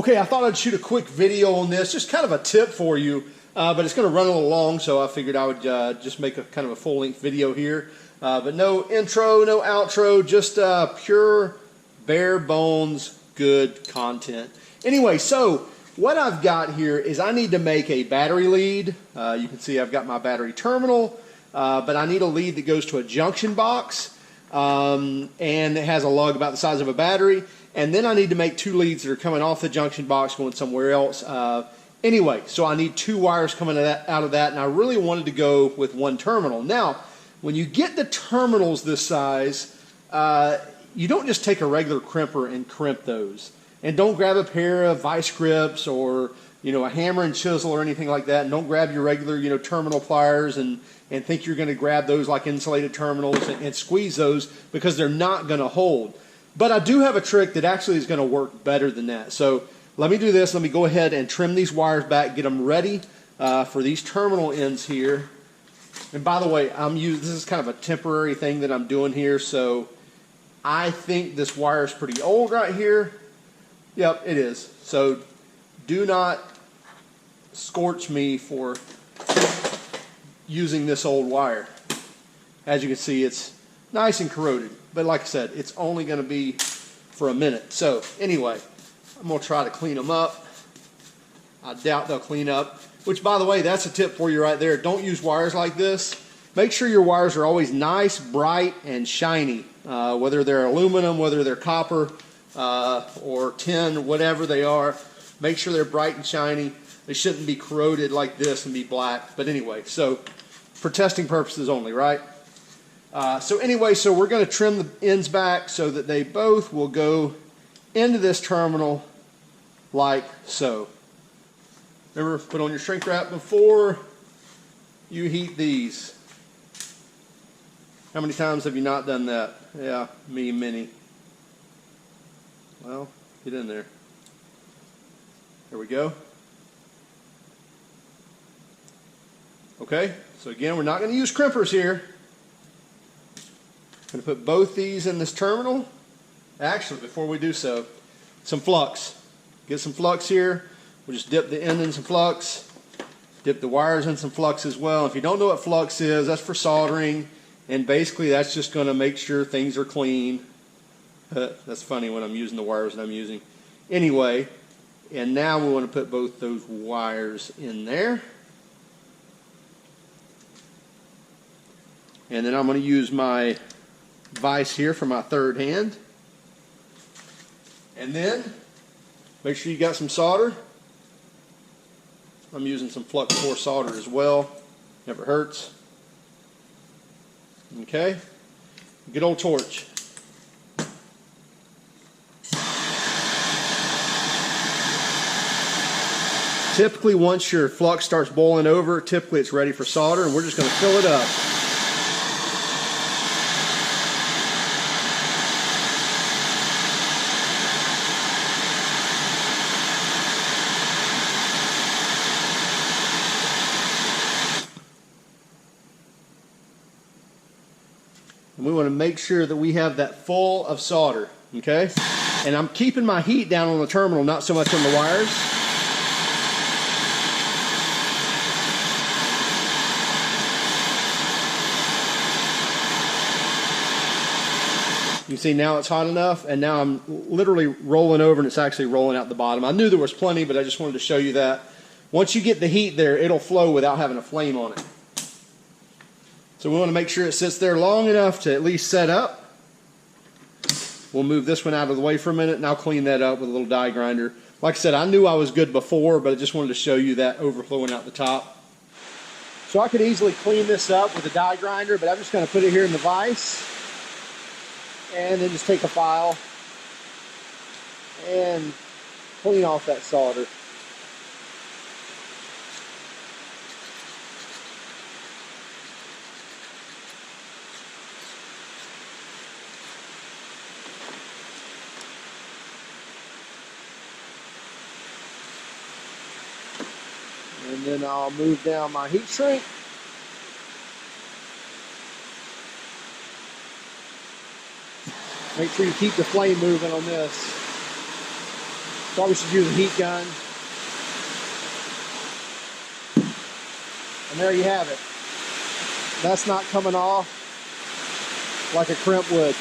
Okay, I thought I'd shoot a quick video on this, just kind of a tip for you, but it's going to run a little long, so I figured I would just make a kind of a full-length video here. But no intro, no outro, just pure, bare bones, good content. Anyway, so what I've got here is I need to make a battery lead. You can see I've got my battery terminal, but I need a lead that goes to a junction box, and it has a lug about the size of a battery. And then I need to make two leads that are coming off the junction box going somewhere else. Anyway, so I need two wires coming out of that, and I really wanted to go with one terminal. Now, when you get the terminals this size, you don't just take a regular crimper and crimp those. And don't grab a pair of vice grips or a hammer and chisel or anything like that. And don't grab your regular terminal pliers and think you're going to grab those like insulated terminals and squeeze those, because they're not going to hold. But I do have a trick that actually is going to work better than that. So let me do this. Let me go ahead and trim these wires back, get them ready for these terminal ends here. And by the way, this is kind of a temporary thing that I'm doing here. So I think this wire is pretty old right here. Yep, it is. So do not scorch me for using this old wire. As you can see, it's nice and corroded. But like I said, it's only going to be for a minute. So anyway, I'm going to try to clean them up. I doubt they'll clean up. Which, by the way, that's a tip for you right there. Don't use wires like this. Make sure your wires are always nice, bright, and shiny. Whether they're aluminum, whether they're copper, or tin, whatever they are. Make sure they're bright and shiny. They shouldn't be corroded like this and be black. But anyway, so for testing purposes only, right? So we're going to trim the ends back so that they both will go into this terminal like so. Remember, put on your shrink wrap before you heat these. How many times have you not done that? Yeah, me many. Well, get in there. There we go. Okay, so again, we're not going to use crimpers here. I'm going to put both these in this terminal. Actually, before we do so, some flux. Get some flux here. We'll just dip the end in some flux. Dip the wires in some flux as well. If you don't know what flux is, that's for soldering. And basically, that's just going to make sure things are clean. That's funny when I'm using the wires that I'm using. Anyway, and now we want to put both those wires in there. And then I'm going to use my vise here for my third hand. And then make sure you got some solder. I'm using some flux core solder as well. Never hurts. Okay. Good old torch. Typically, once your flux starts boiling over, typically it's ready for solder, and we're just going to fill it up. And we want to make sure that we have that full of solder, okay? And I'm keeping my heat down on the terminal, not so much on the wires. You see now it's hot enough, and now I'm literally rolling over and it's actually rolling out the bottom. I knew there was plenty, but I just wanted to show you that. Once you get the heat there, it'll flow without having a flame on it. So we want to make sure it sits there long enough to at least set up. We'll move this one out of the way for a minute, and I'll clean that up with a little die grinder. Like I said, I knew I was good before, but I just wanted to show you that overflowing out the top. So I could easily clean this up with a die grinder, but I'm just going to put it here in the vise. And then just take a file and clean off that solder. And then I'll move down my heat shrink. Make sure you keep the flame moving on this. Thought we should use a heat gun. And there you have it. That's not coming off like a crimp would.